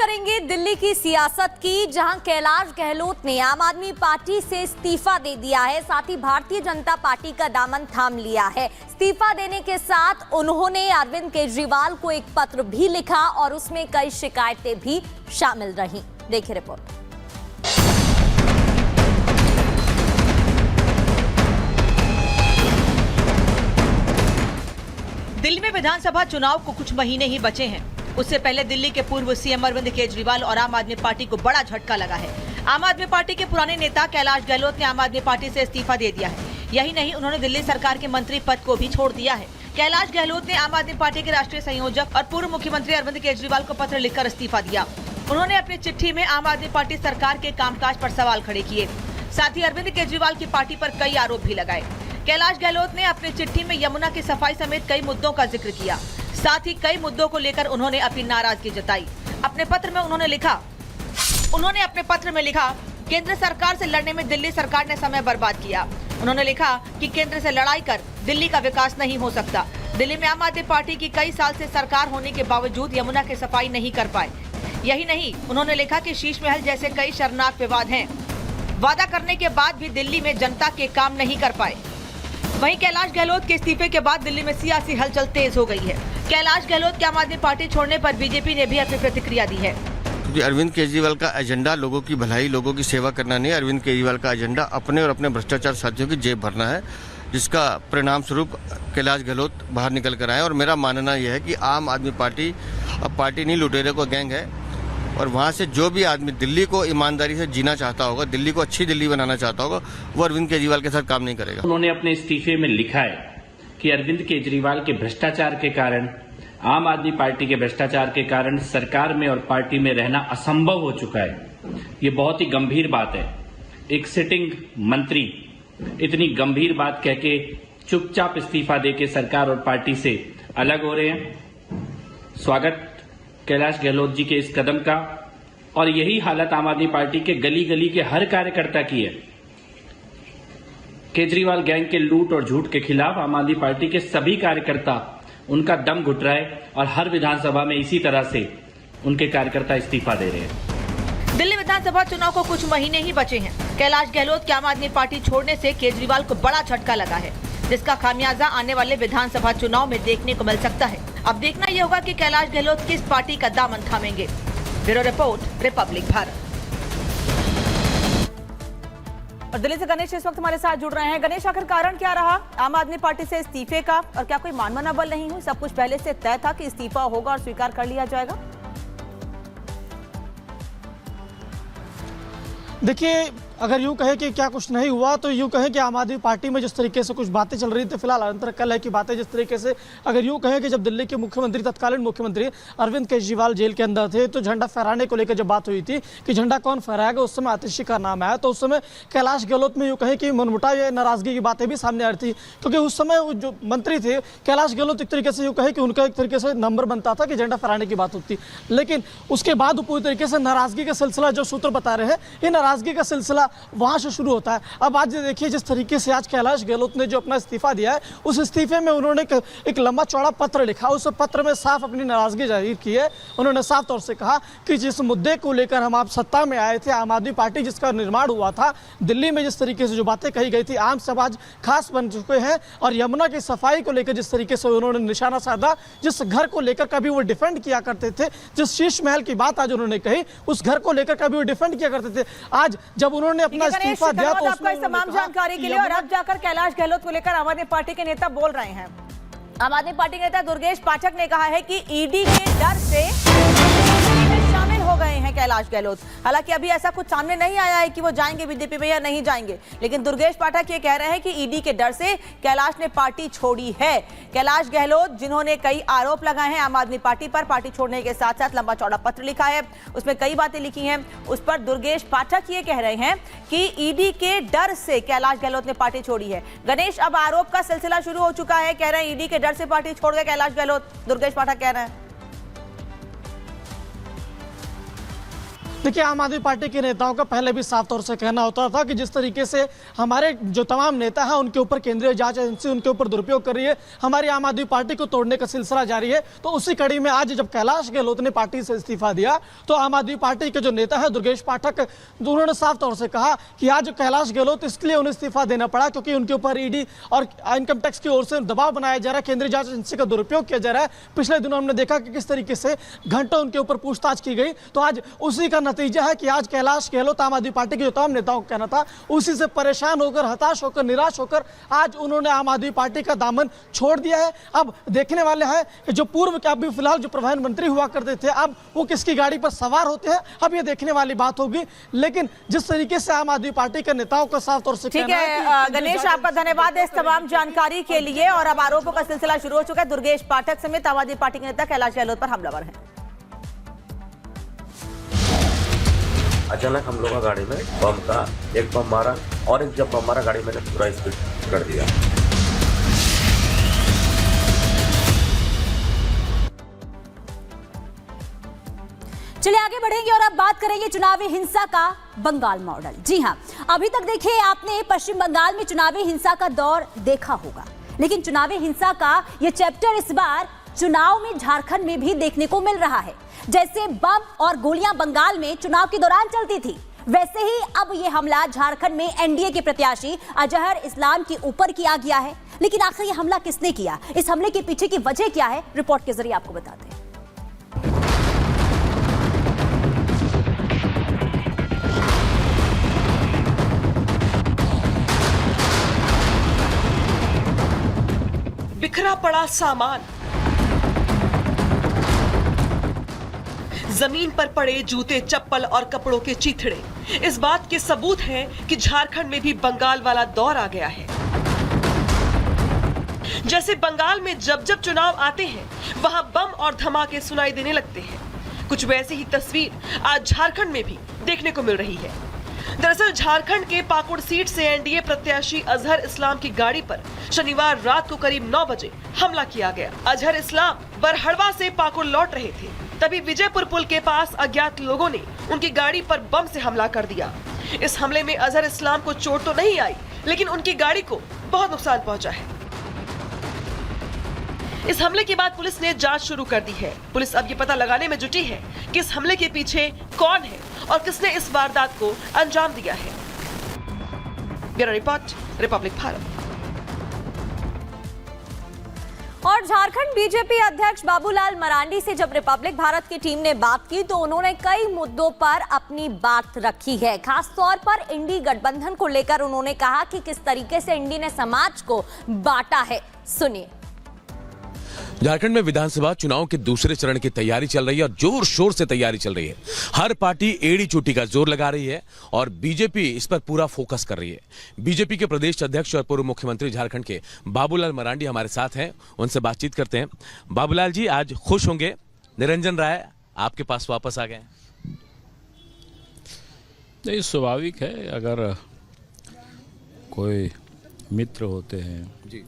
करेंगे दिल्ली की सियासत की, जहां कैलाश गहलोत ने आम आदमी पार्टी से इस्तीफा दे दिया है, साथ ही भारतीय जनता पार्टी का दामन थाम लिया है। इस्तीफा देने के साथ उन्होंने अरविंद केजरीवाल को एक पत्र भी लिखा और उसमें कई शिकायतें भी शामिल रहीं। देखिए रिपोर्ट। दिल्ली में विधानसभा चुनाव को कुछ महीने ही बचे हैं। उससे पहले दिल्ली के पूर्व सीएम अरविंद केजरीवाल और आम आदमी पार्टी को बड़ा झटका लगा है। आम आदमी पार्टी के पुराने नेता कैलाश गहलोत ने आम आदमी पार्टी से इस्तीफा दे दिया है। यही नहीं, उन्होंने दिल्ली सरकार के मंत्री पद को भी छोड़ दिया है। कैलाश गहलोत ने आम आदमी पार्टी के राष्ट्रीय संयोजक और पूर्व मुख्यमंत्री अरविंद केजरीवाल को पत्र लिखकर इस्तीफा दिया। उन्होंने अपनी चिट्ठी में आम आदमी पार्टी सरकार के कामकाज पर सवाल खड़े किए, साथ ही अरविंद केजरीवाल की पार्टी पर कई आरोप भी लगाए। कैलाश गहलोत ने अपनी चिट्ठी में यमुना की सफाई समेत कई मुद्दों का जिक्र किया। साथ ही कई मुद्दों को लेकर उन्होंने अपनी नाराजगी जताई। अपने पत्र में उन्होंने लिखा, केंद्र सरकार से लड़ने में दिल्ली सरकार ने समय बर्बाद किया। उन्होंने लिखा कि केंद्र से लड़ाई कर दिल्ली का विकास नहीं हो सकता। दिल्ली में आम आदमी पार्टी की कई साल से सरकार होने के बावजूद यमुना की सफाई नहीं कर पाए। यही नहीं, उन्होंने लिखा कि शीश महल जैसे कई शर्मनाक विवाद हैं। वादा करने के बाद भी दिल्ली में जनता के काम नहीं कर पाए। वहीं कैलाश गहलोत के इस्तीफे के बाद दिल्ली में सियासी हलचल तेज हो गई है। कैलाश गहलोत के आम आदमी पार्टी छोड़ने पर बीजेपी ने भी अपनी प्रतिक्रिया दी है। क्योंकि अरविंद केजरीवाल का एजेंडा लोगों की भलाई, लोगों की सेवा करना नहीं है। अरविंद केजरीवाल का एजेंडा अपने और अपने भ्रष्टाचार साथियों की जेब भरना है, जिसका परिणाम स्वरूप कैलाश गहलोत बाहर निकल कर आए। और मेरा मानना यह है कि आम आदमी पार्टी अब पार्टी नहीं, लुटेरे को गैंग है। और वहाँ से जो भी आदमी दिल्ली को ईमानदारी से जीना चाहता होगा, दिल्ली को अच्छी दिल्ली बनाना चाहता होगा, वो अरविंद केजरीवाल के साथ काम नहीं करेगा। उन्होंने अपने इस्तीफे में लिखा है कि अरविंद केजरीवाल के भ्रष्टाचार के कारण, आम आदमी पार्टी के भ्रष्टाचार के कारण सरकार में और पार्टी में रहना असंभव हो चुका है। ये बहुत ही गंभीर बात है। एक सिटिंग मंत्री इतनी गंभीर बात कह के चुपचाप इस्तीफा देके सरकार और पार्टी से अलग हो रहे हैं। स्वागत कैलाश गहलोत जी के इस कदम का। और यही हालत आम आदमी पार्टी के गली गली के हर कार्यकर्ता की है। केजरीवाल गैंग के लूट और झूठ के खिलाफ आम आदमी पार्टी के सभी कार्यकर्ता, उनका दम घुट रहा है और हर विधानसभा में इसी तरह से उनके कार्यकर्ता इस्तीफा दे रहे हैं। दिल्ली विधानसभा चुनाव को कुछ महीने ही बचे हैं। कैलाश गहलोत के आम आदमी पार्टी छोड़ने से केजरीवाल को बड़ा झटका लगा है, जिसका खामियाजा आने वाले विधानसभा चुनाव में देखने को मिल सकता है। अब देखना यह होगा कि कैलाश गहलोत किस पार्टी का दामन थामेंगे। Bureau report, Republic Bharat. और दिल्ली से गणेश इस वक्त हमारे साथ जुड़ रहे हैं। गणेश, आखिर कारण क्या रहा आम आदमी पार्टी से इस्तीफे का, और क्या कोई मानवाना बल नहीं हुई? सब कुछ पहले से तय था कि इस्तीफा होगा और स्वीकार कर लिया जाएगा? देखिए, अगर यूं कहे कि क्या कुछ नहीं हुआ तो यूं कहे कि आम आदमी पार्टी में जिस तरीके से कुछ बातें चल रही थी, फिलहाल अंतर कल है की बातें जिस तरीके से, अगर यूं कहें कि जब दिल्ली के मुख्यमंत्री, तत्कालीन मुख्यमंत्री अरविंद केजरीवाल जेल के अंदर थे, तो झंडा फहराने को लेकर जब बात हुई थी कि झंडा कौन फहराएगा, उस समय आतिशी का नाम आया। तो उस समय कैलाश गहलोत में यूं कहें कि मनमुटाव या नाराजगी की बातें भी सामने आ रही थी, क्योंकि उस समय जो मंत्री थे कैलाश गहलोत, एक तरीके से यूं कहे कि उनका एक तरीके से नंबर बनता था कि झंडा फहराने की बात होती। लेकिन उसके बाद पूरी तरीके से नाराजगी का सिलसिला, जो सूत्र बता रहे हैं, ये नाराजगी का सिलसिला वहां से शुरू होता है। अब आज देखिए जिस तरीके से आज कैलाश गहलोत ने जो अपना इस्तीफा दिया है, उस इस्तीफे में उन्होंने एक लंबा चौड़ा पत्र लिखा। उस पत्र में साफ अपनी नाराजगी जाहिर की है। उन्होंने साफ तौर से कहा कि जिस मुद्दे को लेकर हम आप सत्ता में आए थे, आम आदमी पार्टी जिसका निर्माण हुआ था, दिल्ली में जिस तरीके से जो बातें कही गई थी, आम समाज खास बन चुके हैं। और यमुना की सफाई को लेकर जिस तरीके से उन्होंने निशाना साधा, जिस घर को लेकर कभी वो डिफेंड किया करते थे, जिस शीश महल की बात आज उन्होंने कही, उस घर को लेकर कभी वो डिफेंड किया करते थे, आज जब उन्होंने अपना इस्तीफा दिया तो आपका इस तमाम जानकारी के लिए। और अब जाकर कैलाश गहलोत को लेकर आम आदमी पार्टी के नेता बोल रहे हैं। आम आदमी पार्टी के नेता दुर्गेश पाठक ने कहा है कि ईडी के डर से शामिल हो गए हैं कैलाश गहलोत। हालांकि अभी ऐसा कुछ सामने नहीं आया है कि वो जाएंगे बीजेपी में या नहीं जाएंगे, लेकिन दुर्गेश पाठक ये कह रहे हैं कि ईडी के डर से कैलाश ने पार्टी छोड़ी है। कैलाश गहलोत, जिन्होंने कई आरोप लगाए हैं आम आदमी पार्टी पर, पार्टी छोड़ने के साथ साथ लंबा चौड़ा पत्र लिखा है, उसमें कई बातें लिखी हैं। उस पर दुर्गेश पाठक ये कह रहे हैं कि ईडी के डर से कैलाश गहलोत ने पार्टी छोड़ी है। गणेश, अब आरोप का सिलसिला शुरू हो चुका है। कह रहे हैं ईडी के डर से पार्टी छोड़ गए कैलाश गहलोत, दुर्गेश पाठक कह रहे हैं। देखिए, आम आदमी पार्टी के नेताओं का पहले भी साफ तौर से कहना होता था कि जिस तरीके से हमारे जो तमाम नेता हैं उनके ऊपर केंद्रीय जांच एजेंसी उनके ऊपर दुरुपयोग कर रही है, हमारी आम आदमी पार्टी को तोड़ने का सिलसिला जारी है। तो उसी कड़ी में आज जब कैलाश गहलोत ने पार्टी से इस्तीफा दिया तो आम आदमी पार्टी के जो नेता है दुर्गेश पाठक, उन्होंने साफ तौर से कहा कि आज कैलाश गहलोत इसलिए उन्हें इस्तीफा देना पड़ा क्योंकि उनके ऊपर ईडी और इनकम टैक्स की ओर से दबाव बनाया जा रहा है, केंद्रीय जांच एजेंसी का दुरुपयोग किया जा रहा है। पिछले दिनों हमने देखा कि किस तरीके से घंटों उनके ऊपर पूछताछ की गई। तो आज उसी का नतीजा है कि आज कैलाश गहलोत, आम आदमी पार्टी के जो तमाम नेताओं का कहना था, उसी से परेशान होकर, हताश होकर, निराश होकर आज उन्होंने आम आदमी पार्टी का दामन छोड़ दिया है। अब देखने वाले हैं कि जो पूर्व के अभी फिलहाल जो प्रधानमंत्री हुआ करते थे, अब वो किसकी गाड़ी पर सवार होते हैं, अब ये देखने वाली बात होगी। लेकिन जिस तरीके से आम आदमी पार्टी के नेताओं का साफ तौर से ठीक है गणेश, आपका धन्यवाद इस तमाम जानकारी के लिए। और अब आरोपों का सिलसिला शुरू हो चुका है। दुर्गेश पाठक समेत आम आदमी पार्टी के नेता कैलाश गहलोत पर हमलावर हैं। अचानक हम लोग गाड़ी में बम का एक बम मारा और एक जब बम मारा गाड़ी मैंने पूरा स्पीड कर दिया। चलिए आगे बढ़ेंगे और अब बात करेंगे चुनावी हिंसा का बंगाल मॉडल। जी हां, अभी तक देखिए आपने पश्चिम बंगाल में चुनावी हिंसा का दौर देखा होगा, लेकिन चुनावी हिंसा का यह चैप्टर इस बार चुनाव में झारखंड में भी देखने को मिल रहा है। जैसे बम और गोलियां बंगाल में चुनाव के दौरान चलती थी, वैसे ही अब ये हमला झारखंड में एनडीए के प्रत्याशी अजहर इस्लाम के ऊपर किया गया है। लेकिन आखिर ये हमला किसने किया, इस हमले के पीछे की वजह क्या है, रिपोर्ट के जरिए आपको बताते हैं। बिखरा पड़ा सामान, जमीन पर पड़े जूते, चप्पल और कपड़ों के चीथड़े इस बात के सबूत हैं कि झारखंड में भी बंगाल वाला दौर आ गया है। जैसे बंगाल में जब जब चुनाव आते हैं वहां बम और धमाके सुनाई देने लगते हैं, कुछ वैसी ही तस्वीर आज झारखंड में भी देखने को मिल रही है। दरअसल झारखंड के पाकुड़ सीट से एनडीए प्रत्याशी अजहर इस्लाम की गाड़ी पर शनिवार रात को करीब 9 बजे हमला किया गया। अजहर इस्लाम बरहड़वा से पाकुड़ लौट रहे थे, तभी विजयपुर पुल के पास अज्ञात लोगों ने उनकी गाड़ी पर बम से हमला कर दिया। इस हमले में अजहर इस्लाम को चोट तो नहीं आई, लेकिन उनकी गाड़ी को बहुत नुकसान पहुंचा है। इस हमले के बाद पुलिस ने जांच शुरू कर दी है। पुलिस अब ये पता लगाने में जुटी है कि इस हमले के पीछे कौन है और किसने इस वारदात को अंजाम दिया है। Bureau report, Republic Bharat. और झारखंड बीजेपी अध्यक्ष बाबूलाल मरांडी से जब रिपब्लिक भारत की टीम ने बात की तो उन्होंने कई मुद्दों पर अपनी बात रखी है। खास तौर पर इंडी गठबंधन को लेकर उन्होंने कहा कि किस तरीके से इंडी ने समाज को बांटा है। सुनिए। झारखंड में विधानसभा चुनाव के दूसरे चरण की तैयारी चल रही है और जोर शोर से तैयारी चल रही है। हर पार्टी एड़ी चोटी का जोर लगा रही है और बीजेपी इस पर पूरा फोकस कर रही है। बीजेपी के प्रदेश अध्यक्ष और पूर्व मुख्यमंत्री झारखंड के बाबूलाल मरांडी हमारे साथ हैं, उनसे बातचीत करते हैं। बाबूलाल जी, आज खुश होंगे, निरंजन राय आपके पास वापस आ गए? नहीं, स्वाभाविक है। अगर कोई मित्र होते हैं जी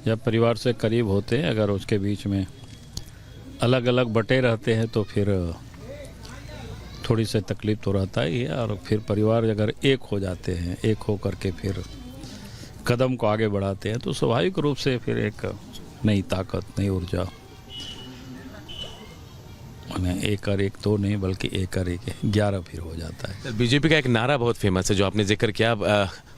या परिवार से करीब होते हैं, अगर उसके बीच में अलग अलग बटे रहते हैं तो फिर थोड़ी सी तकलीफ तो रहता ही है। और फिर परिवार अगर एक हो जाते हैं, एक हो करके फिर कदम को आगे बढ़ाते हैं तो स्वाभाविक रूप से फिर एक नई ताकत, नई ऊर्जा, एक और एक तो नहीं बल्कि एक और एक 11 फिर हो जाता है। बीजेपी का एक नारा बहुत फेमस है जो आपने जिक्र किया,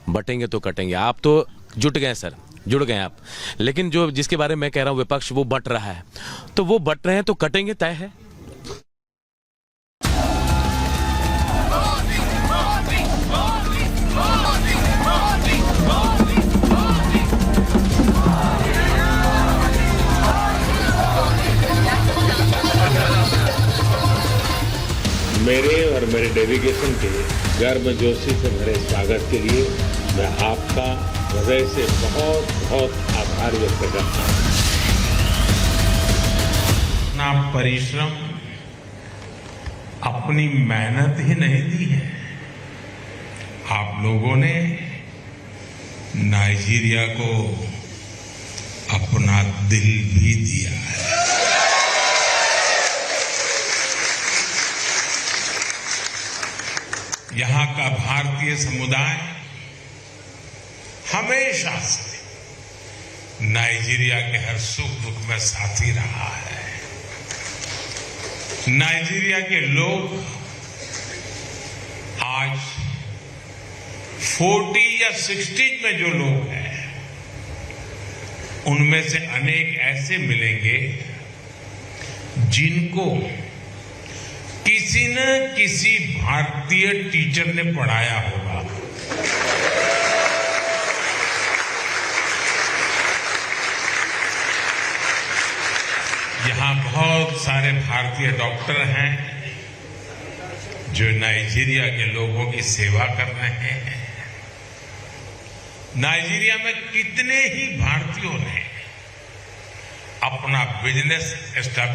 बटेंगे तो कटेंगे। आप तो जुट गए सर, जुड़ गए आप, लेकिन जो जिसके बारे में मैं कह रहा हूं विपक्ष वो बट रहा है, तो वो बट रहे हैं तो कटेंगे तय है। मेरे और मेरे डेलीगेशन के गर्मजोशी से भरे स्वागत के लिए मैं आपका हृदय से बहुत बहुत आभार व्यक्त करता हूं। अपना परिश्रम, अपनी मेहनत ही नहीं दी है, आप लोगों ने नाइजीरिया को अपना दिल भी दिया है। यहाँ का भारतीय समुदाय हमेशा से नाइजीरिया के हर सुख दुख में साथी रहा है। नाइजीरिया के लोग आज 40 या 60 में जो लोग हैं, उनमें से अनेक ऐसे मिलेंगे जिनको किसी न किसी भारतीय टीचर ने पढ़ाया होगा। यहाँ बहुत सारे भारतीय डॉक्टर हैं जो नाइजीरिया के लोगों की सेवा कर रहे हैं। नाइजीरिया में कितने ही भारतीयों ने अपना बिजनेस एस्टैब्लिश